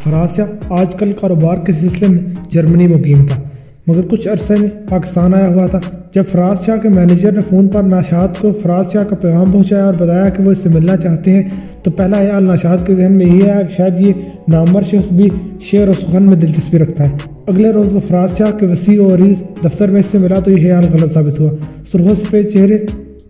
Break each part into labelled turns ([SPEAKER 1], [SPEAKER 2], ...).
[SPEAKER 1] فراز شاہ آج کل کاروبار کے سلسلے میں جرمنی مقیم تھا، مگر کچھ عرصے میں پاکستان آیا ہوا تھا۔ جب فراز شاہ کے مینیجر نے فون پر ناشاد کو فراز شاہ کا پیغام پہنچایا اور بتایا کہ وہ اس سے ملنا چاہتے ہیں، تو پہلا خیال ناشاد کے ذہن میں یہ آیا کہ شاید یہ نامور شخص بھی شعر و سخن میں دلچسپی رکھتا ہے۔ اگلے روز وہ فراز شاہ کے وسیع و عریض دفتر میں اس سے ملا تو یہ خیال غلط ثابت ہوا۔ سرخ و سفید چہرے،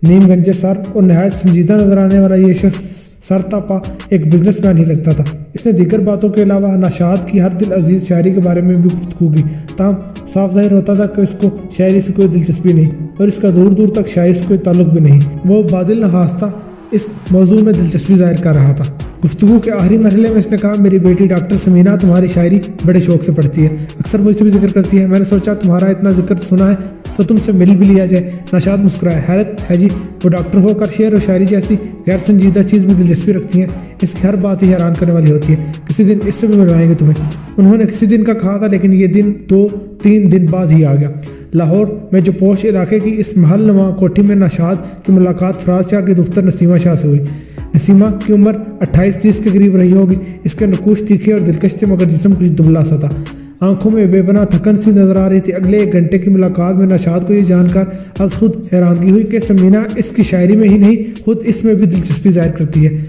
[SPEAKER 1] نیم گنجے سر اور نہایت سنجیدہ نظر آنے والا یہ شخص سر تاپا ایک بزنس مین ہی لگتا تھا۔ اس نے دیگر باتوں کے علاوہ ناشاد کی ہر دل عزیز شاعری کے بارے میں بھی گفتگو کی، تاہم صاف ظاہر ہوتا تھا کہ اس کو شاعری سے کوئی دلچسپی نہیں اور اس کا دور دور تک شاعری سے کوئی تعلق بھی نہیں۔ وہ بادل نحاستہ اس موضوع میں دلچسپی ظاہر کر رہا تھا۔ گفتگو کے آخری مرحلے میں اس نے کہا، میری بیٹی ڈاکٹر سمینا تمہاری شاعری بڑے شوق سے پڑھتی ہے، اکثر مجھ سے بھی ذکر کرتی ہے، میں نے سوچا تمہارا اتنا ذکر سنا ہے تو تم سے مل بھی لیا جائے۔ ناشاد مسکرائے، حیرت ہے جی، وہ ڈاکٹر ہو کر شعر و شاعری جیسی غیر سنجیدہ چیز میں دلچسپی رکھتی ہیں، اس کی ہر بات ہی حیران کرنے والی ہوتی ہے، کسی دن اس سے بھی ملوائیں گے تمہیں۔ انہوں نے کسی دن کا کہا تھا، لیکن یہ دن 2-3 دن بعد ہی آ گیا۔ لاہور میں جو پوش علاقے کی اس محل نما کوٹھی میں ناشاد کی ملاقات فراز شاہ کی دختر نسیمہ شاہ سے ہوئی۔ نسیمہ کی عمر 28-30 کے قریب رہی ہوگی۔ اس کے نقوش تیکھے اور دلکش تھے، مگر جسم کچھ دبلا سا تھا، آنکھوں میں بے پناہ تھکن سی نظر آ رہی تھی۔ اگلے 1 گھنٹے کی ملاقات میں ناشاد کو یہ جان کر از خود حیرانگی ہوئی کہ سمینا اس کی شاعری میں ہی نہیں، خود اس میں بھی دلچسپی ظاہر کرتی ہے۔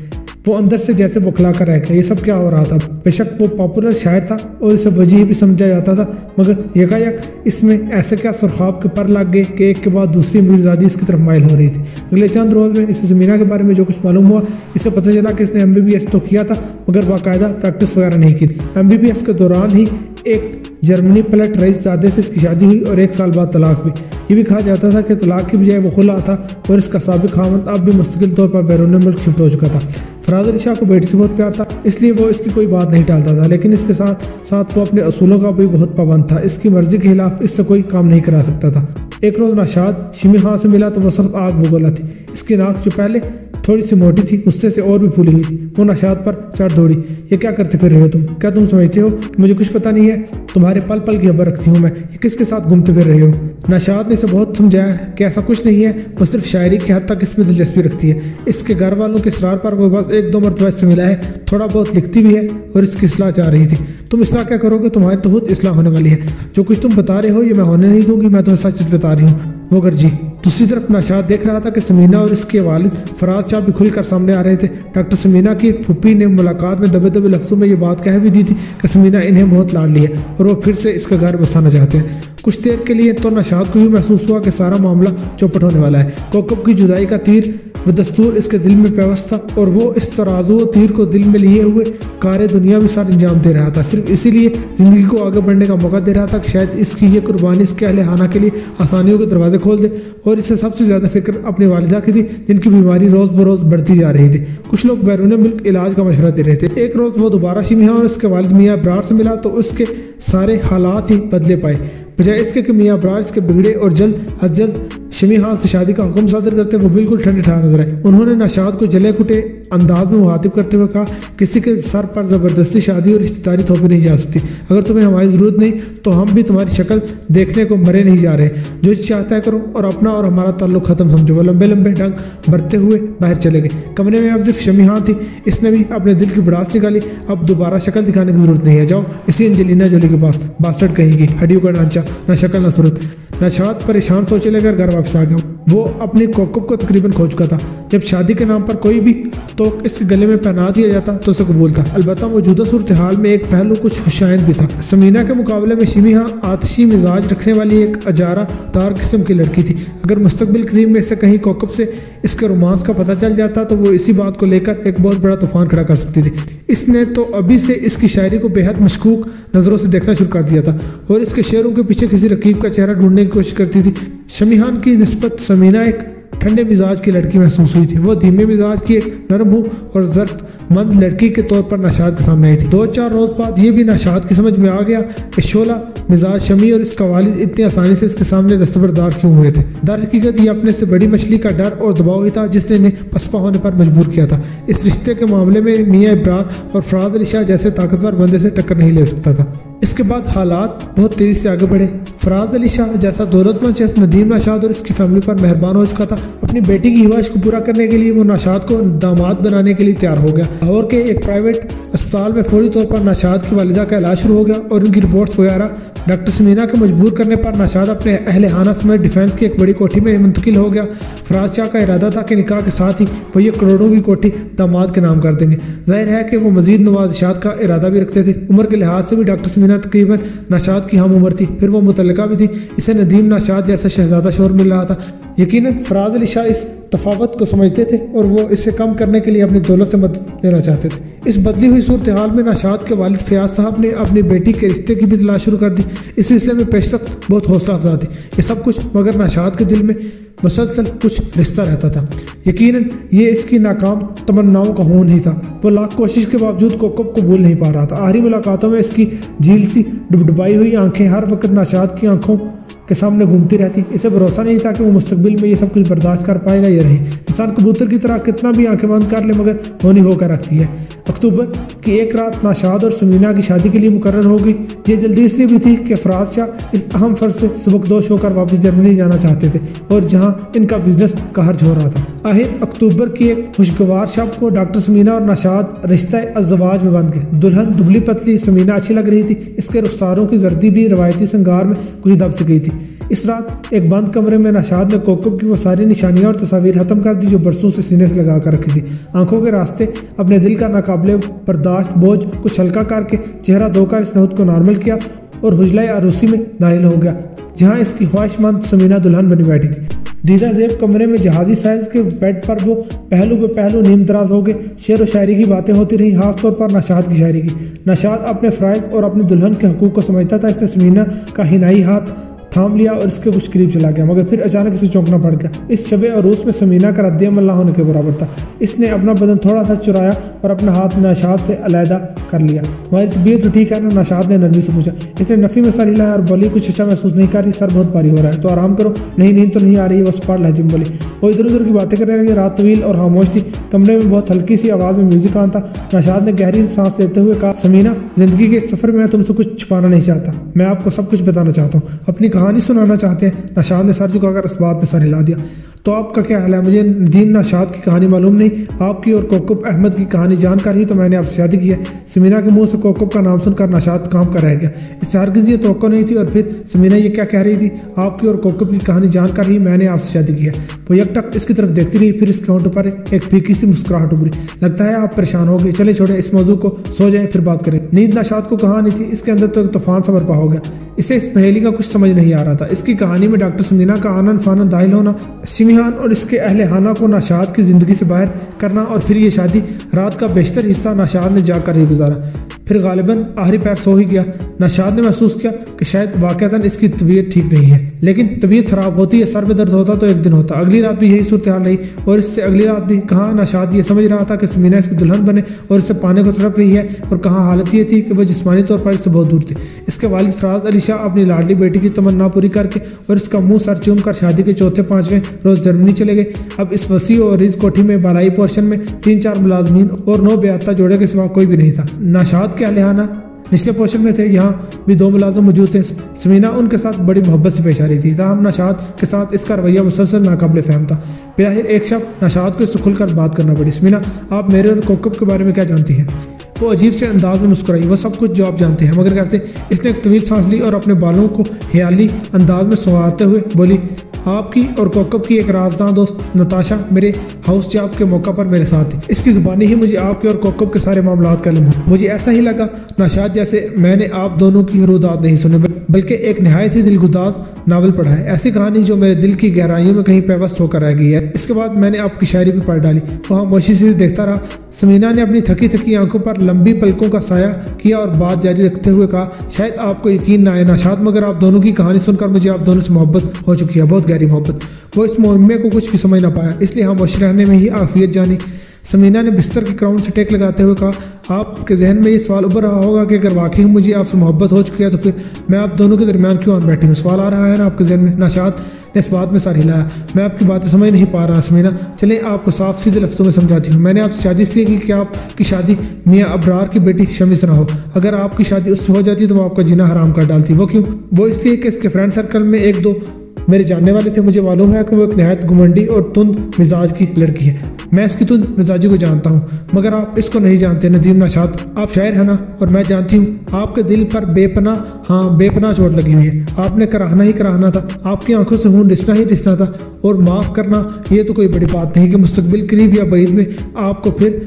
[SPEAKER 1] وہ اندر سے جیسے بکھلا کر رہ گیا، یہ سب کیا ہو رہا تھا؟ بے شک وہ پاپولر شاعر تھا اور اسے وجیح بھی سمجھا جاتا تھا، مگر یکایک اس میں ایسے کیا سرخاب کے پر لگ گئے کہ ایک کے بعد دوسری میرزادی اس کی طرف مائل ہو رہی تھی۔ اگلے چند روز میں اسے سمینا کے بارے میں جو کچھ معلوم ہوا، اسے پتہ چلا کہ اس نے MBBS تو کیا تھا مگر باقاعدہ پریکٹس وغیرہ نہیں کی۔ MBBS کے دوران ہی ایک جرمنی پلٹ رئیس زادے سے اس کی شادی ہوئی اور 1 سال بعد طلاق بھی۔ یہ بھی کہا جاتا تھا کہ طلاق کی بجائے وہ خلا تھا اور اس کا سابق خاوند اب بھی مستقل طور پر بیرون ملک شفٹ ہو چکا تھا۔ فراز علی شاہ کو بیٹی سے بہت پیار تھا، اس لیے وہ اس کی کوئی بات نہیں ٹالتا تھا، لیکن اس کے ساتھ ساتھ وہ اپنے اصولوں کا بھی بہت پابند تھا۔ اس کی مرضی کے خلاف اس سے کوئی کام نہیں کرا سکتا تھا۔ ایک روز ناشاد شمی خان سے ملا تو وہ سخت آگ بگولا تھی۔ اس کی ناک جو پہلے تھوڑی سی موٹی تھی، غصے سے اور بھی پھولی ہوئی تھی۔ وہ ناشاد پر چڑھ دوڑی، یہ کیا کرتے پھر رہے ہو تم؟ کیا تم سمجھتے ہو کہ مجھے کچھ پتہ نہیں ہے؟ تمہارے پل پل کی خبر رکھتی ہوں میں، یہ کس کے ساتھ گھومتے پھر رہے ہو؟ ناشاد نے اسے بہت سمجھایا کہ ایسا کچھ نہیں ہے، وہ صرف شاعری کی حد تک اس میں دلچسپی رکھتی ہے۔ اس کے گھر والوں کے اصرار پر وہ بس 1-2 مرتبہ اس سے ملا ہے، تھوڑا بہت لکھتی بھی ہے اور اس کی اصلاح چاہ رہی تھی۔ تم اصلاح کیا کرو گے؟ تمہاری تو خود اصلاح ہونے والی ہے۔ جو کچھ تم بتا رہے ہو یہ میں ہونے نہیں دوں گی، میں تمہیں سچ بتا رہی ہوں۔ وہ گرجی۔ دوسری طرف ناشاد دیکھ رہا تھا کہ سمینا اور اس کے والد فراز شاہ بھی کھل کر سامنے آ رہے تھے۔ ڈاکٹر سمینا کی ایک پھوپھی نے ملاقات میں دبے دبے لفظوں میں یہ بات کہہ بھی دی تھی کہ سمینا انہیں بہت لاڈ لی ہے اور وہ پھر سے اس کا گھر بسانا چاہتے ہیں۔ کچھ دیر کے لیے تو ناشاد کو یوں محسوس ہوا کہ سارا معاملہ چوپٹ ہونے والا ہے۔ کوکب کی جدائی کا تیر بدستور اس کے دل میں پیوست تھا اور وہ اس ترازو و تیر کو دل میں لیے ہوئے کار دنیا بھی سار انجام دے رہا تھا، صرف اسی لیے زندگی کو آگے بڑھنے کا موقع دے رہا تھا کہ شاید اس کی یہ قربانی اس کے اہل خانہ کے لیے آسانیوں کے دروازے کھول دے۔ اور اسے سب سے زیادہ فکر اپنی والدہ کی تھی، جن کی بیماری روز بروز بڑھتی جا رہی تھی۔ کچھ لوگ بیرون ملک علاج کا مشورہ دے رہے تھے۔ ایک روز وہ دوبارہ شمی خان اور اس کے والد میاں ابرار سے ملا تو اس کے سارے حالات ہی بدلے پائے۔ بجائے اس کے کہ میاں ابرار اس کے بگڑے اور جلد از جلد شمی خان سے شادی کا حکم صادر کرتے، وہ بالکل ٹھنڈے ٹھار نظر آئے۔ انہوں نے ناشاد کو جلے کٹے انداز میں مخاطب کرتے ہوئے کہا، کسی کے سر پر زبردستی شادی اور رشتہ داری تھوپی نہیں جا سکتی۔ اگر تمہیں ہماری ضرورت نہیں تو ہم بھی تمہاری شکل دیکھنے کو مرے نہیں جا رہے۔ جو چاہتا ہے کرو اور اپنا اور ہمارا تعلق ختم سمجھو۔ وہ لمبے لمبے ڈنگ بھرتے ہوئے باہر چلے گئے۔ کمرے میں اب صرف شمی خان تھی، اس نے بھی اپنے دل کی بڑاس نکالی۔ اب دوبارہ شکل دکھانے کی ضرورت نہیں ہے، جاؤ اسی انجلینا جولی کے پاس، باسٹرڈ کہیں گی، ہڈیوں کا ڈھانچہ، نہ شکل نہ صورت۔ ناشاد پریشان سوچے لے کر گھر واپس آ گیا۔ وہ اپنی کوکب کو تقریباً کھو چکا تھا۔ جب شادی کے نام پر کوئی بھی تو اس کے گلے میں پہنا دیا جاتا تو اسے قبول تھا۔ البتہ موجودہ صورتحال میں ایک پہلو کچھ خوشائند بھی تھا۔ سمینا کے مقابلے میں شمی خان آتشی مزاج رکھنے والی ایک اجارہ دار قسم کی لڑکی تھی۔ اگر مستقبل قریب میں سے کہیں کوکب سے اس کے رومانس کا پتہ چل جاتا تو وہ اسی بات کو لے کر ایک بہت بڑا طوفان کھڑا کر سکتی تھی۔ اس نے تو ابھی سے اس کی شاعری کو بے حد مشکوک نظروں سے دیکھنا شروع کر دیا تھا اور اس کے شعروں کے پیچھے کسی رقیب کا چہرہ ڈھونڈنے کی کوشش کرتی تھی۔ شمی خان کی نسبت سمینا ایک ٹھنڈے مزاج کی لڑکی محسوس ہوئی تھی۔ وہ دھیمے مزاج کی ایک نرم اور ظرف مند لڑکی کے طور پر ناشاد کے سامنے آئی تھی۔ 2-4 روز بعد یہ بھی ناشاد کی سمجھ میں آ گیا کہ شعلہ مزاج شمی اور اس کا والد اتنی آسانی سے اس کے سامنے دستبردار کیوں ہوئے تھے۔ در حقیقت یہ اپنے سے بڑی مچھلی کا ڈر اور دباؤ ہی تھا جس نے انہیں پسپا ہونے پر مجبور کیا تھا۔ اس رشتے کے معاملے میں میاں ابرار اور فراز علی شاہ جیسے طاقتور بندے سے ٹکر نہیں لے سکتا تھا۔ اس کے بعد حالات بہت تیزی سے آگے بڑھے۔ فراز علی شاہ جیسا دولت مند شخص ندیم نوشاد اور اس کی فیملی پر مہربان ہو چکا تھا، اپنی بیٹی کی خواہش کو پورا کرنے کے لیے وہ نوشاد کو داماد بنانے کے لیے تیار ہو گیا۔ لاہور کے ایک پرائیویٹ اسپتال میں فوری طور پر نوشاد کی والدہ کا علاج شروع ہو گیا اور ان کی رپورٹس وغیرہ ڈاکٹر سمینا کے مجبور کرنے پر نوشاد اپنے اہل خانہ سمیت ڈیفینس کی ایک بڑی کوٹھی میں منتقل ہو گیا۔ فراز شاہ کا ارادہ تھا کہ نکاح کے ساتھ ہی وہ یہ کروڑوں کی کوٹھی داماد کے نام کر دیں گے۔ ظاہر ہے کہ وہ مزید نوازشات کا ارادہ بھی رکھتے تھے۔ عمر کے لحاظ سے بھی ڈاکٹر سمینا تقریباً نوشاد کی ہم عمر تھی، پھر وہ متعلقہ بھی تھی۔ اسے ندیم نوشاد جیسا شہزادہ شوہر مل رہا تھا۔ یقیناً فراز علی شاہ اس تفاوت کو سمجھتے تھے اور وہ اسے کم کرنے کے لیے اپنی دولت سے مدد لینا چاہتے تھے۔ اس بدلی ہوئی صورتحال میں نوشاد کے والد فیاض صاحب نے اپنی بیٹی کے رشتے کی بھی تلاش شروع کر دی۔ اس سلسلے میں پیش رفت بہت حوصلہ افزا تھی۔ یہ سب کچھ مگر نوشاد کے دل میں مسلسل کچھ رشتہ رہتا تھا۔ یقیناً یہ اس کی ناکام تمناؤں کا خون ہی تھا۔ وہ لاکھ کوشش کے باوجود کوکب کو بھول نہیں پا رہا تھا۔ آخری ملاقاتوں میں اس کی جھیل سی ڈبڈبائی ہوئی آنکھیں ہر وقت نوشاد کی آنکھوں کے سامنے گھومتی رہتی۔ اسے بھروسہ نہیں تھا کہ وہ مستقبل میں یہ سب کچھ برداشت کر پائے گا یا نہیں۔ انسان کبوتر کی طرح کتنا بھی آنکھیں بند کر لے مگر ہونی ہو کر رکھتی ہے۔ اکتوبر کی ایک رات نوشاد اور سمینا کی شادی کے لیے مقرر ہو گئی۔ یہ جلدی اس لیے بھی تھی کہ فراز شاہ اس اہم فرض سے سبکدوش ہو کر واپس جرمنی جانا چاہتے تھے اور جہاں ان کا بزنس قہر ہو رہا تھا۔ آخر اکتوبر کی ایک خوشگوار شب کو ڈاکٹر سمینا اور نوشاد رشتہ الزواج میں بند گئے۔ دلہن دبلی پتلی سمینا اچھی لگ رہی تھی۔ اس کے رخساروں کی زردی بھی روایتی سنگار میں کچھ دب سی گئی تھی۔ اس رات ایک بند کمرے میں نوشاد نے کوکب کی وہ ساری نشانیاں اور تصاویر ختم کر دی جو برسوں سے سینے سے لگا کر رکھی تھی۔ آنکھوں کے راستے اپنے دل کا ناقابل برداشت بوجھ کچھ ہلکا کر کے چہرہ دھو کر اس نے خود کو نارمل کیا اور حجلہ عروسی میں داخل ہو گیا جہاں اس کی خواہش مند سمینا دلہن بنی بیٹھی تھی۔ دیدہ زیب کمرے میں جہازی سائز کے بیڈ پر وہ پہلو بے پہلو نیم دراز ہو گئے۔ شعر و شاعری کی باتیں ہوتی رہی، خاص طور پر نوشاد کی شاعری کی۔ نوشاد اپنے فرائض اور اپنی دلہن کے حقوق کو سمجھتا تھا۔ اس نے سمینا کا حنائی ہاتھ تھام لیا اور اس کے کچھ قریب چلا گیا مگر پھر اچانک اسے چونکنا پڑ گیا۔ اس شب عروس میں سمینا کا رد عمل نہ ہونے کے برابر تھا۔ اس نے اپنا بدن تھوڑا سا چرایا اور اپنا ہاتھ نوشاد سے علیحدہ کر لیا۔ تمہاری طبیعت تو ٹھیک ہے نا؟ نوشاد نے نرمی سے پوچھا۔ اس نے نفی میں سر ہلایا اور بولی کچھ اچھا محسوس نہیں کر رہی، سر بہت بھاری ہو رہا ہے تو آرام کرو۔ نہیں نیند تو نہیں آ رہی، وہ سپاٹ لہجے میں بولی۔ وہ ادھر ادھر کی باتیں کرنے لگے۔ رات طویل اور خاموش تھی۔ کمرے میں بہت ہلکی سی آواز میں میوزک آتا۔ نوشاد نے گہری سانس لیتے ہوئے کہا، سمینا زندگی کے اس سفر میں تم سے کچھ چھپانا نہیں چاہتا، میں آپ کو سب کچھ بتانا چاہتا ہوں، اپنی کہانی سنانا چاہتے ہیں۔ نوشاد نے سر جھکا کر اس بات میں سر ہلا دیا۔ تو آپ کا کیا حال ہے؟ مجھے ندیم نوشاد کی کہانی معلوم نہیں، آپ کی اور کوکب احمد کی کہانی جان کر ہی تو میں نے آپ سے شادی کی ہے۔ سمینا کے منہ سے کوکب کا نام سن کر نوشاد کام کر رہ گیا۔ اس سے ہرگز یہ توقع نہیں تھی۔ اور پھر سمینا یہ کیا کہہ رہی تھی؟ آپ کی اور کوکب کی کہانی جان کر ہی میں نے آپ سے شادی کی ہے۔ وہ یک ٹک اس کی طرف دیکھتی رہی، پھر اس کے ہونٹوں پر ایک پھیکی سی مسکراہٹ ابھری۔ لگتا ہے آپ پریشان ہو گئے، چلے چھوڑیں اس موضوع کو، سو جائیں پھر بات کریں۔ نیند نوشاد کو کہاں نہیں تھی، اس کے اندر تو ایک طوفان سا برپا ہو گیا۔ اسے اس پہیلی کا کچھ سمجھ نہیں آ رہا تھا۔ اس کی کہانی میں ڈاکٹر سمینا کا آنن فانن داخل ہونا، سمیحان اور اس کے اہل خانہ کو نوشاد کی زندگی سے باہر کرنا اور پھر یہ شادی، رات کا بیشتر حصہ نوشاد نے جاگ کر ہی گزارا، پھر غالباً آخری پیر سو ہی گیا۔ نوشاد نے محسوس کیا کہ شاید واقعتاً اس کی طبیعت ٹھیک نہیں ہے، لیکن طبیعت خراب ہوتی ہے، سر میں درد ہوتا تو ایک دن ہوتا۔ اگلی رات بھی یہی صورتحال رہی اور اس سے اگلی رات بھی۔ کہاں نوشاد یہ سمجھ رہا تھا کہ سمینا اس کی دلہن بنے اور اسے پانے کو تڑپ رہی ہے، اور کہاں حالت یہ تھی کہ وہ جسمانی طور پر اس سے بہت دور تھی۔ اس کے والد فراز علی شاہ اپنی لاڈلی بیٹی کی تمنا پوری کر کے اور اس کا منہ سر چوم کر شادی کے چوتھے پانچویں روز جرمنی چلے گئے۔ اب اس وسیع اور عریض کوٹھی میں بالائی پورشن میں 3-4 ملازمین اور 9 بیعتہ جوڑے کے سوا کوئی بھی نہیں تھا۔ نوشاد کے اہل خانہ نچلے پورشن میں تھے، یہاں بھی 2 ملازم موجود تھے۔ سمینا ان کے ساتھ بڑی محبت سے پیش آ رہی تھی، تاہم نوشاد کے ساتھ اس کا رویہ مسلسل ناقابل فہم تھا۔ بظاہر ایک شب نوشاد کو اس سے کھل کر بات کرنا پڑی۔ سمینا، آپ میرے اور کوکب کے بارے میں کیا جانتی ہیں؟ وہ عجیب سے انداز میں مسکرائی۔ وہ سب کچھ جو آپ جانتے ہیں، مگر کیسے؟ اس نے ایک طویل سانس لی اور اپنے بالوں کو خیالی انداز میں سنوارتے ہوئے بولی، آپ کی اور کوکب کی ایک رازداں دوست نتاشا میرے ہاؤس جاب کے موقع پر میرے ساتھ تھی۔ اس کی زبانی ہی مجھے آپ کے اور کوکب کے سارے معاملات کا علم ہو۔ مجھے ایسا ہی لگا نوشاد جیسے میں نے آپ دونوں کی رودات نہیں سنے بلکہ ایک نہایت ہی دلگداز ناول پڑھا ہے، ایسی کہانی جو میرے دل کی گہرائیوں میں کہیں پیوست ہو کر رہ گئی ہے۔ اس کے بعد میں نے آپ کی شاعری بھی پڑھ ڈالی۔ وہ خاموشی سے دیکھتا رہا۔ سمینا نے اپنی تھکی تھکی آنکھوں پر لمبی پلکوں کا سایہ کیا اور بات جاری رکھتے ہوئے کہا، شاید آپ کو یقین نہ آئے نوشاد، مگر آپ دونوں کی کہانی سن کر مجھے آپ دونوں سے محبت ہو چکی ہے، بہت گہری محبت۔ وہ اس معمے کو کچھ بھی سمجھ نہ پایا، اس لیے خاموش رہنے میں ہی عافیت جانی۔ سمینا نے بستر کے کراؤن سے ٹیک لگاتے ہوئے کہا، آپ کے ذہن میں یہ سوال ابھر رہا ہوگا کہ اگر واقعی مجھے آپ سے محبت ہو چکی ہے تو پھر میں آپ دونوں کے درمیان کیوں آن بیٹھی ہوں؟ سوال آ رہا ہے نا آپ کے ذہن میں؟ نوشاد نے اس بات میں سر ہلایا۔ میں آپ کی باتیں سمجھ نہیں پا رہا سمینا، چلیں آپ کو صاف سیدھے لفظوں میں سمجھاتی ہوں۔ میں نے آپ سے شادی اس لیے کی کہ آپ کی شادی میاں ابرار کی بیٹی شمی سے نہ ہو۔ اگر آپ کی شادی اس سے ہو جاتی تو وہ آپ کا جینا حرام کر ڈالتی۔ وہ کیوں؟ وہ اس لیے کہ اس کے فرینڈ سرکل میں ایک دو میرے جاننے والے تھے۔ مجھے معلوم ہے کہ وہ ایک نہایت گھمنڈی اور تند مزاج کی لڑکی ہے۔ میں اس کی تند مزاجی کو جانتا ہوں، مگر آپ اس کو نہیں جانتے۔ ندیم نشاط، آپ شاعر ہیں نا، اور میں جانتی ہوں آپ کے دل پر بے پناہ چوٹ لگی ہوئی ہے۔ آپ نے کراہنا ہی کراہنا تھا، آپ کی آنکھوں سے خون رسنا ہی رسنا تھا، اور معاف کرنا یہ تو کوئی بڑی بات نہیں کہ مستقبل قریب یا بعید میں آپ کو پھر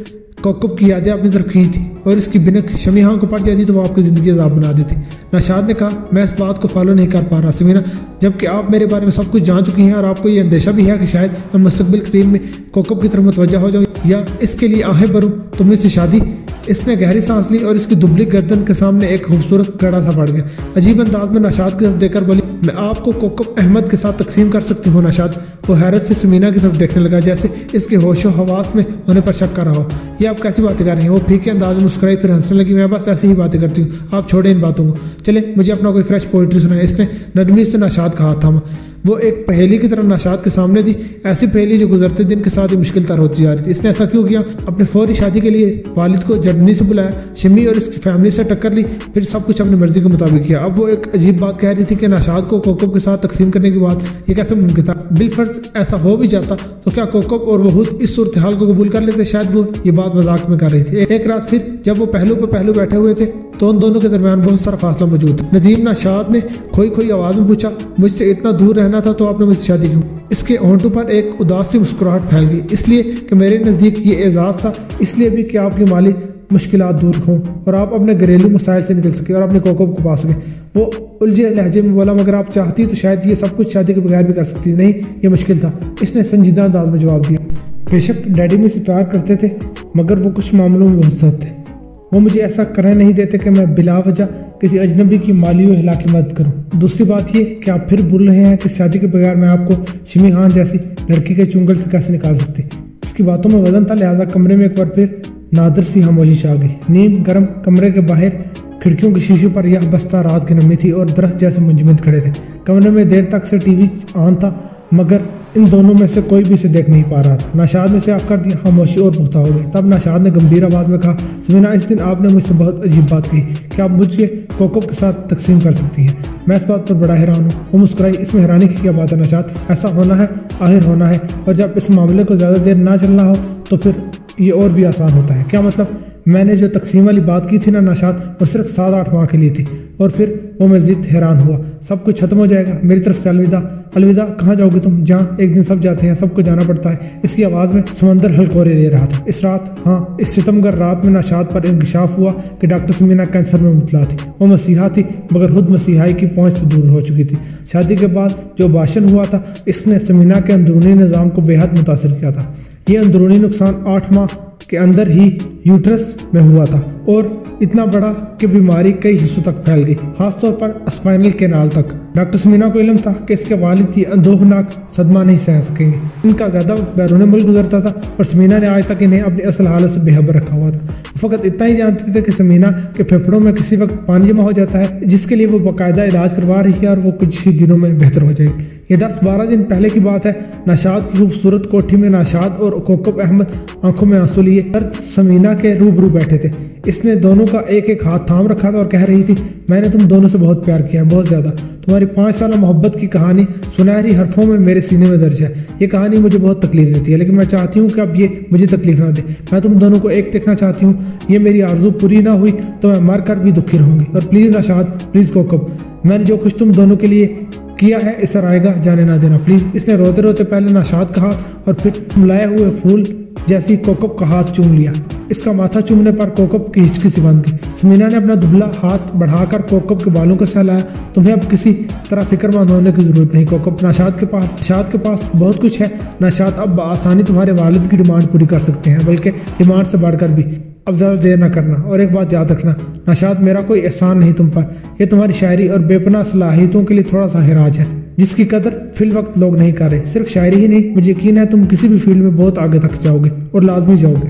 [SPEAKER 1] کوکب کی یادیں اپنی طرف کھینچ تھی، اور اس کی بنک شمی ہاں کو پڑ جاتی تو وہ آپ کی زندگی عذاب بنا دیتی۔ نشاط نے کہا، میں اس بات کو فالو نہیں کر پا رہا سمینا، جبکہ آپ میرے بارے میں سب کچھ جان چکی ہیں، اور آپ کو یہ اندیشہ بھی ہے کہ شاید میں مستقبل قریب میں کوکب کی طرف متوجہ ہو جاؤں یا اس کے لیے آہیں بھروں تو مجھ سے شادی۔ اس نے گہری سانس لی اور اس کی دبلی گردن کے سامنے ایک خوبصورت گڑا سا پڑ گیا۔ عجیب انداز میں نشاط کی طرف دیکھ کر بولی، میں آپ کو کوکب احمد کے ساتھ تقسیم کر سکتی ہوں نشاط۔ وہ حیرت سے سمینا کی طرف دیکھنے لگا، جیسے اس کے ہوش و حواس میں ہونے پر شک کر رہا ہو۔ یہ آپ کیسی باتیں کر رہی ہیں؟ وہ پھیکے انداز میں مسکرائی، پھر ہنسنے لگی۔ میں بس ایسی ہی باتیں کرتی ہوں، آپ چھوڑیں ان باتوں کو، چلیں مجھے اپنا کوئی فریش پوئٹری سنائیں۔ اس نے نرمی سے نشاط کا ہاتھ تھاما۔ وہ ایک پہیلی کی طرف نشاط کے سامنے تھی، ایسی پہیلی جو گزرتے دن کے ساتھ ہی مشکل تر ہوتی جا رہی تھی۔ اس نے ایسا کیوں کیا؟ اپنے فوری شادی کے لیے والد کو جرمنی سے بلایا، شمی اور اس کی فیملی سے ٹکر لی، پھر سب کچھ اپنی مرضی کے مطابق کیا۔ اب وہ ایک عجیب بات کہہ رہی تھی کہ نشاط کو کوکب کے ساتھ تقسیم کرنے کی بات، یہ کیسے ممکن تھا؟ بالفرض ایسا ہو بھی جاتا تو کیا کوکب اور وہ خود اس صورتحال کو قبول کر لیتے؟ شاید وہ یہ بات مذاق میں کر رہی تھی۔ ایک رات پھر جب وہ پہلو پہ پہلو بیٹھے ہوئے تھے تو ان دونوں کے درمیان بہت سارا فاصلہ موجود تھا۔ ندیم نشاط نے کھوئی آواز میں پوچھا، مجھ سے اتنا دور رہنا تھا تو آپ نے مجھ سے شادی کیوں؟ اس کے ہونٹوں پر ایک اداس سی مسکراہٹ پھیل گئی۔ اس لیے کہ میرے نزدیک یہ اعزاز تھا، اس لیے بھی کہ آپ کی مالی مشکلات دور ہوں اور آپ اپنے گھریلو مسائل سے نکل سکیں اور اپنے کوکب کو پا سکیں۔ وہ الجھے لہجے میں بولا، مگر آپ چاہتی تو شاید یہ سب کچھ شادی کے بغیر بھی کر سکتی۔ نہیں، یہ مشکل تھا، اس نے سنجیدہ انداز میں جواب دیا۔ بے شک ڈیڈی مجھ سے پیار کرتے تھے، مگر وہ کچھ معاملوں میں بہت سخت تھے۔ وہ مجھے ایسا کرنے نہیں دیتے کہ میں بلا وجہ کسی اجنبی کی مالی و اخلاقی مدد کروں۔ دوسری بات یہ کہ آپ پھر بول رہے ہیں کہ شادی کے بغیر میں آپ کو شمی خان جیسی لڑکی کے چنگل سے کیسے نکال سکتی۔ اس کی باتوں میں وزن تھا، لہٰذا کمرے میں ایک بار پھر نادر سی خاموشی چھا گئی۔ نیم گرم کمرے کے باہر کھڑکیوں کی شیشوں پر یہ بستہ رات کی نمی تھی اور درخت جیسے منجمد کھڑے تھے۔ کمرے میں دیر تک سے ٹی وی آن تھا، مگر ان دونوں میں سے کوئی بھی اسے دیکھ نہیں پا رہا تھا۔ نشاط نے صاف کر دیا، خاموشی اور پختہ ہو گئی۔ تب نشاط نے گمبھیر آواز میں کہا، سمینا اس دن آپ نے مجھ سے بہت عجیب بات کہی کہ آپ مجھے کوکب کے ساتھ تقسیم کر سکتی ہیں۔ میں اس بات پر بڑا حیران ہوں۔ وہ مسکرائی، اس میں حیرانی کی کیا بات ہے نشاط؟ ایسا ہونا ہے، آخر ہونا ہے، اور جب اس معاملے کو زیادہ دیر نہ چلنا ہو تو پھر یہ اور بھی آسان ہوتا ہے۔ کیا مطلب؟ میں نے جو تقسیم والی بات کی تھی نا نشاط، وہ صرف 7-8 ماہ کے لیے تھی، اور پھر وہ مزید حیران ہوا۔ سب کچھ ختم ہو جائے گا، میری طرف سے الوداع۔ الوداع؟ کہاں جاؤ گے تم؟ جہاں ایک دن سب جاتے ہیں، سب کو جانا پڑتا ہے۔ اس کی آواز میں سمندر ہلکورے لے رہا تھا۔ اس رات، ہاں اس ستمگر رات میں نشاط پر انکشاف ہوا کہ ڈاکٹر سمینا کینسر میں مبتلا تھی۔ وہ مسیحا تھی، مگر خود مسیحائی کی پہنچ سے دور ہو چکی تھی۔ شادی کے بعد جو بھاشن ہوا تھا، اس نے سمینا کے اندرونی نظام کو بے حد متاثر کیا تھا۔ یہ اندرونی نقصان 8 ماہ کے اندر ہی یوٹرس میں ہوا تھا، اور اتنا بڑا کہ بیماری کئی حصوں تک پھیل گئی، خاص طور پر اسپائنل کینال تک۔ ڈاکٹر سمینا کو علم تھا کہ اس کے والد یہ اندوہناک صدمہ نہیں سہ سکیں گے۔ ان کا زیادہ بیرون ملک گزرتا تھا، اور سمینا نے آج تک انہیں اپنی اصل حالت سے بے خبر رکھا ہوا تھا۔ وہ فقط اتنا ہی جانتے تھے کہ سمینا کے پھیپھڑوں میں کسی وقت پانی جمع ہو جاتا ہے، جس کے لیے وہ باقاعدہ علاج کروا رہی ہے، اور وہ کچھ ہی دنوں میں بہتر ہو جائے گی۔ یہ 10-12 دن پہلے کی بات ہے۔ نشاط کی خوبصورت کوٹھی میں نشاط اور کوکب احمد آنکھوں میں آنسو لیے درد سمینا کے روبرو بیٹھے تھے۔ اس نے دونوں کا ایک ایک ہاتھ تھام رکھا تھا اور کہہ رہی تھی، میں نے تم دونوں سے بہت پیار کیا ہے، بہت زیادہ۔ تمہاری 5 سالہ محبت کی کہانی سنہری حرفوں میں میرے سینے میں درج ہے۔ یہ کہانی مجھے بہت تکلیف دیتی ہے، لیکن میں چاہتی ہوں کہ اب یہ مجھے تکلیف نہ دے۔ میں تم دونوں کو ایک دیکھنا چاہتی ہوں۔ یہ میری آرزو پوری نہ ہوئی تو میں مر کر بھی دکھی رہوں گی۔ اور پلیز نشاط، پلیز کوکب، میں نے جو کچھ تم دونوں کے لیے کیا ہے اسے رائے گا جانے نہ دینا پلیز۔ اس نے روتے روتے پہلے نشاط کا ہاتھ اور پھر ملائے ہوئے پھول جیسی کوکب کا ہاتھ چوم لیا۔ اس کا ماتھا چومنے پر کوکب کی ہچکی سی بند گئی۔ سمینا نے اپنا دبلا ہاتھ بڑھا کر کوکب کے بالوں کو سہلایا۔ تمہیں اب کسی طرح فکر مند ہونے کی ضرورت نہیں کوکب، نشاط کے پاس بہت کچھ ہے۔ نشاط اب بآسانی تمہارے والد کی ڈیمانڈ پوری کر سکتے ہیں، بلکہ ڈیمانڈ سے بڑھ کر بھی۔ اب زیادہ دیر نہ کرنا، اور ایک بات یاد رکھنا نشاط، میرا کوئی احسان نہیں تم پر، یہ تمہاری شاعری اور بے پناہ صلاحیتوں کے لیے تھوڑا سا خراج ہے، جس کی قدر فی الوقت لوگ نہیں کر رہے۔ صرف شاعری ہی نہیں، مجھے یقین ہے تم کسی بھی فیلڈ میں بہت آگے تک جاؤ گے، اور لازمی جاؤ گے۔